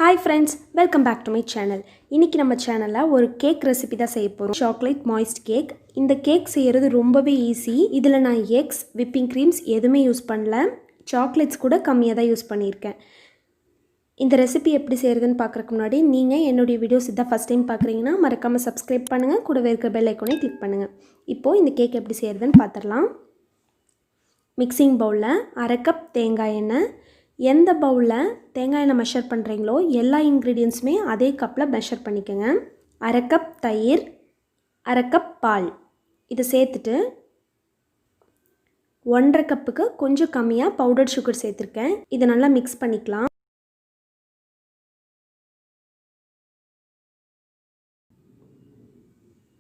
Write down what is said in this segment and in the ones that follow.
Hi friends, welcome back to my channel. இன்னைக்கு நம்ம சேனல்ல ஒரு கேக் ரெசிபி தான் செய்ய போறோம். Chocolate moist cake. இந்த கேக் செய்யிறது ரொம்பவே ஈஸி. இதுல நான் எக்ஸ், whipping creams எதுமே யூஸ் பண்ணல. சாக்லேட்ஸ் கூட கம்மியா தான் யூஸ் பண்ணியிருக்கேன். இந்த ரெசிபி எப்படி செய்யிறதுன்னு பார்க்கறதுக்கு முன்னாடி நீங்க என்னோட வீடியோஸ் இத ஃபர்ஸ்ட் டைம் பார்க்கறீங்கன்னா மறக்காம subscribe பண்ணுங்க. கூடவே இருக்க பெல் ஐகானை கிளிக் பண்ணுங்க. இப்போ இந்த கேக் எப்படி செய்யிறதுன்னு பார்த்தறலாம். மிக்ஸிங் பவுல்ல 1/2 கப் தேங்காய் எண்ணெய் எந்த பவுல்ல தேங்காய் எண்ணெய் மெஷர் பண்றீங்களோ எல்லா இன்கிரிடியன்ட்ஸ்மே அதே கப்ல மெஷர் பண்ணிக்கங்க. 1/2 கப் தயிர், 1/2 கப் பால். இத சேர்த்துட்டு 1/2 கப்புக்கு கொஞ்சம் கம்மியா பவுடர் சுகர் சேர்த்திருக்கேன். இத நல்லா mix பண்ணிக்கலாம்.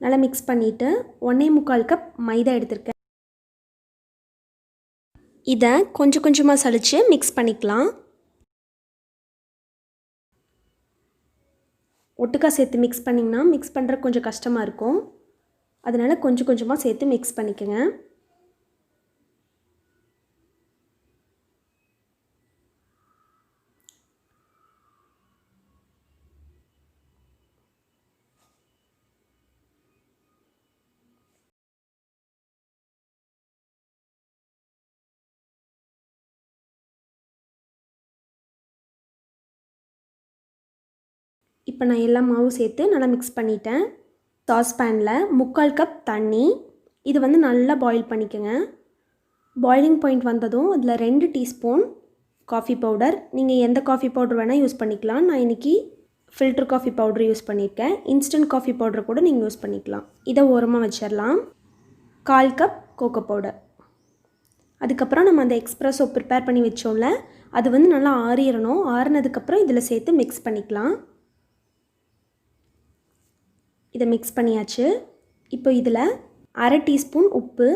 நல்லா mix பண்ணிட்டு 1.25 கப் மைதா எடுத்துர்க்கேன். இத கொஞ்சம் கொஞ்சமா சலிச்சு mix பண்ணிக்கலாம். ஒட்டுக்கா சேர்த்து mix பண்ணீங்கன்னா mix பண்ற கொஞ்சம் கஷ்டமா இருக்கும். அதனால கொஞ்சம் கொஞ்சமா சேர்த்து mix பண்ணிக்கங்க. இப்போ நான் எல்லா மாவு சேர்த்து நல்லா mix பண்ணிட்டேன். சாஸ் panல 3/4 கப் தண்ணி. இது வந்து நல்லா பாயில் பண்ணிக்கங்க. பாயிலிங் பாயிண்ட் வந்ததும் அதுல 2 டீஸ்பூன் காஃபி பவுடர். நீங்க எந்த காஃபி பவுடர் வேணா யூஸ் பண்ணிக்கலாம். நான் இன்னைக்கு ஃபில்டர் காஃபி பவுடர் யூஸ் பண்ணிருக்கேன். இன்ஸ்டன்ட் காஃபி பவுடர் கூட நீங்க யூஸ் பண்ணிக்கலாம். இத ஓரமா வச்சிரலாம். 1/4 கப் கோகோ பவுடர். அதுக்கு அப்புறம் நம்ம அந்த எக்ஸ்பிரஸோ prepare பண்ணி வெச்சோம்ல அது வந்து நல்லா ஆறிறணும். ஆறினதுக்கு அப்புறம் இதல சேர்த்து mix பண்ணிக்கலாம். இத mix பண்ணியாச்சு. இப்போ இதல 1/2 டீஸ்பூன் உப்பு,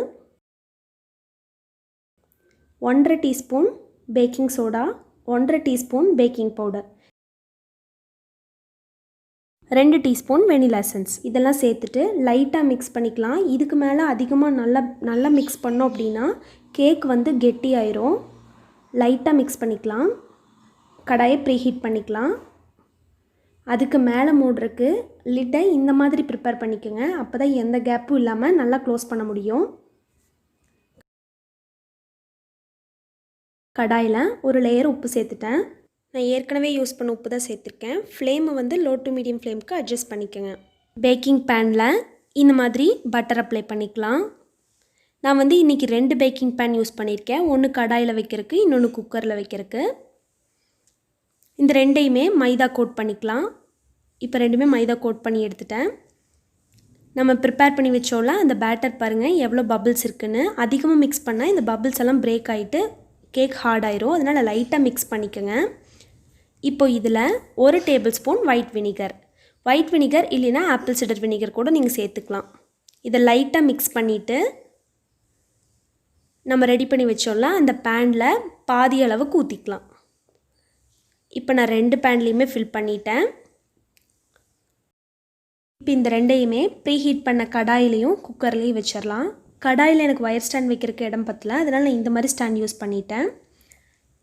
1/2 teaspoon baking soda, 1/2 teaspoon baking powder, 2 teaspoon vanilla essence இதெல்லாம் சேர்த்துட்டு லைட்டா mix பண்ணிக்கலாம். இதுக்கு மேல அதிகமா நல்லா mix பண்ணோம் அப்படினா கேக் வந்து கெட்டி ஆயிரும். லைட்டா mix பண்ணிக்கலாம். கடாயை ப்ரீஹீட் பண்ணிக்கலாம். அதுக்கு மேல மூடுறதுக்கு லிட்டை இந்த மாதிரி prepare பண்ணிக்கங்க. அப்பதான் எந்த கேப்பும் இல்லாம நல்லா க்ளோஸ் பண்ண முடியும். கடாயில ஒரு லேயர் உப்பு சேர்த்துட்டேன். நான் ஏற்கனவே யூஸ் பண்ண உப்பு தான் சேர்த்திருக்கேன். ஃப்ளேமை வந்து லோ டு மீடியம் ஃப்ளேம்க்கு அட்ஜஸ்ட் பண்ணிக்கங்க. பேக்கிங் பேன்ல இந்த மாதிரி பட்டர் அப்ளை பண்ணிக்கலாம். நான் வந்து இன்னைக்கு 2 பேக்கிங் பேன் யூஸ் பண்ணியிருக்கேன். ஒன்று கடாயில வைக்கிறதுக்கு, இன்னொன்று குக்கரில் வைக்கிறதுக்கு. இந்த ரெண்டையுமே மைதா கோட் பண்ணிக்கலாம். இப்போ ரெண்டுமே மைதா கோட் பண்ணி எடுத்துட்டேன். நம்ம ப்ரிப்பேர் பண்ணி வச்சோம்ல அந்த பேட்டர் பாருங்க எவ்வளோ பபிள்ஸ் இருக்குன்னு. அதிகமாக மிக்ஸ் பண்ணால் இந்த பபிள்ஸ் எல்லாம் பிரேக் ஆகிட்டு கேக் ஹார்ட் ஆயிரும். அதனால் லைட்டாக மிக்ஸ் பண்ணிக்கங்க. இப்போ இதில் 1 table spoon white vinegar. White vinegar இல்லைன்னா ஆப்பிள் சிடர் வினிகர் கூட நீங்கள் சேர்த்துக்கலாம். இதை லைட்டாக மிக்ஸ் பண்ணிவிட்டு நம்ம ரெடி பண்ணி வச்சோம்ல அந்த பேனில் பாதி அளவுக்கு ஊற்றிக்கலாம். இப்போ நான் 2 பேன்லேயுமே ஃபில் பண்ணிட்டேன். இப்போ இந்த ரெண்டையுமே ப்ரீஹீட் பண்ண கடாயிலையும் குக்கர்லேயும் வச்சிடலாம். கடாயில் எனக்கு வயர் ஸ்டாண்ட் வைக்கிறதுக்கு இடம் பத்தல, அதனால் நான் இந்த மாதிரி ஸ்டாண்ட் யூஸ் பண்ணிட்டேன்.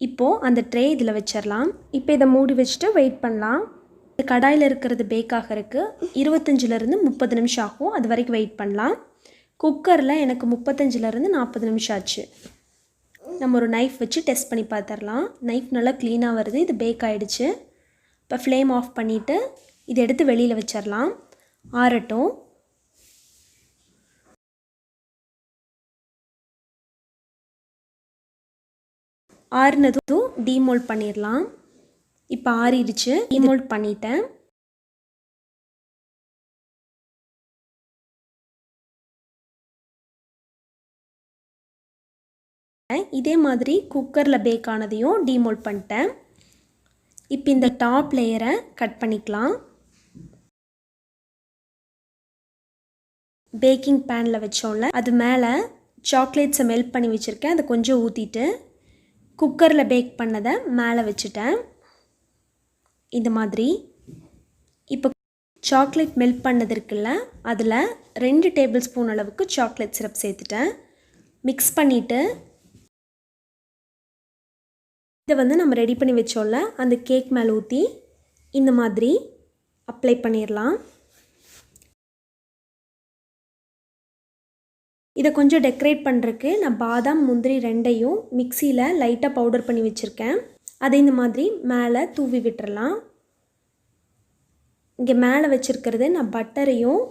இப்போது அந்த ட்ரே இதில் வச்சிடலாம். இப்போ இதை மூடி வச்சுட்டு வெயிட் பண்ணலாம். இந்த கடாயில் இருக்கிறது பேக் ஆகிறதுக்கு 25லேருந்து 30 நிமிஷம் ஆகும். அது வரைக்கும் வெயிட் பண்ணலாம். குக்கரில் எனக்கு 35லேருந்து 40 நிமிஷம் ஆச்சு. நம்ம ஒரு நைஃப் வச்சு டெஸ்ட் பண்ணி பார்த்துடலாம். நைஃப் நல்லா க்ளீனாக வருது. இது பேக் ஆகிடுச்சு. இப்போ ஃப்ளேம் ஆஃப் பண்ணிவிட்டு இதை எடுத்து வெளியில் வச்சிடலாம். ஆறட்டும். ஆறுனதும் டீமோல்ட் பண்ணிடலாம். இப்போ ஆறிடுச்சு. டீமோல்ட் பண்ணிட்டேன். இதே மாதிரி குக்கரில் பேக் ஆனதையும் டீமோல்ட் பண்ணிட்டேன். இப்போ இந்த டாப் லேயரை கட் பண்ணிக்கலாம். பேக்கிங் பேனில் வச்சோம்ல அது மேலே சாக்லேட்ஸை மெல்ட் பண்ணி வச்சுருக்கேன். அதை கொஞ்சம் ஊற்றிட்டு குக்கரில் பேக் பண்ணதை மேலே வச்சுட்டேன். இந்த மாதிரி இப்போ சாக்லேட் மெல்ட் பண்ணது இருக்குல்ல அதில் 2 டேபிள் ஸ்பூன் அளவுக்கு சாக்லேட் சிரப் சேர்த்துட்டேன். மிக்ஸ் பண்ணிவிட்டு இதை வந்து நம்ம ரெடி பண்ணி வச்சோம்ல அந்த கேக் மேலே ஊற்றி இந்த மாதிரி அப்ளை பண்ணிடலாம். இதை கொஞ்சம் டெக்கரேட் பண்ணுறதுக்கு நான் பாதாம் முந்திரி ரெண்டையும் மிக்சியில் லைட்டாக பவுடர் பண்ணி வச்சுருக்கேன். அதை இந்த மாதிரி மேலே தூவி விட்டுறலாம். இங்கே மேலே வச்சுருக்கிறது நான் பட்டரையும்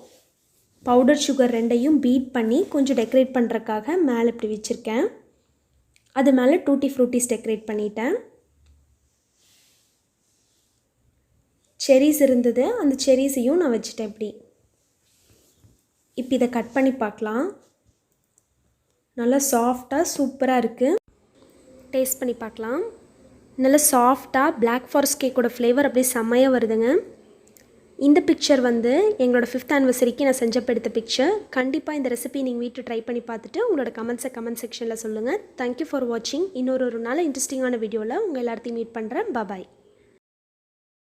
பவுடர் சுகர் ரெண்டையும் பீட் பண்ணி கொஞ்சம் டெக்கரேட் பண்ணுறதுக்காக மேலே இப்படி வச்சுருக்கேன். அது மேலே டூட்டி ஃப்ரூட்டிஸ் டெக்கரேட் பண்ணிட்டேன். செரிஸ் இருந்தது, அந்த செரிஸையும் நான் வச்சுட்டேன். இப்போ இதை கட் பண்ணி பார்க்கலாம். நல்லா சாஃப்டாக சூப்பராக இருக்குது. டேஸ்ட் பண்ணி பார்க்கலாம். நல்லா சாஃப்டாக பிளாக் ஃபாரஸ்ட் கேக்கோட ஃப்ளேவர் அப்படியே செம்மையாக வருதுங்க. இந்த பிக்சர் வந்து எங்களோட 5th ஆனிவர்சரிக்கு நான் செஞ்சப்போ எடுத்த பிக்சர். கண்டிப்பாக இந்த ரெசிபி நீங்கள் வீட்டில் ட்ரை பண்ணி பார்த்துட்டு உங்களோட கமெண்ட்ஸை கமெண்ட் செக்ஷனில் சொல்லுங்கள். தேங்க்யூ ஃபார் வாட்சிங். இன்னொரு நாள் இன்ட்ரெஸ்டிங்கான வீடியோவில் உங்கள் எல்லாத்தையும் மீட் பண்ணுறேன். பாய்.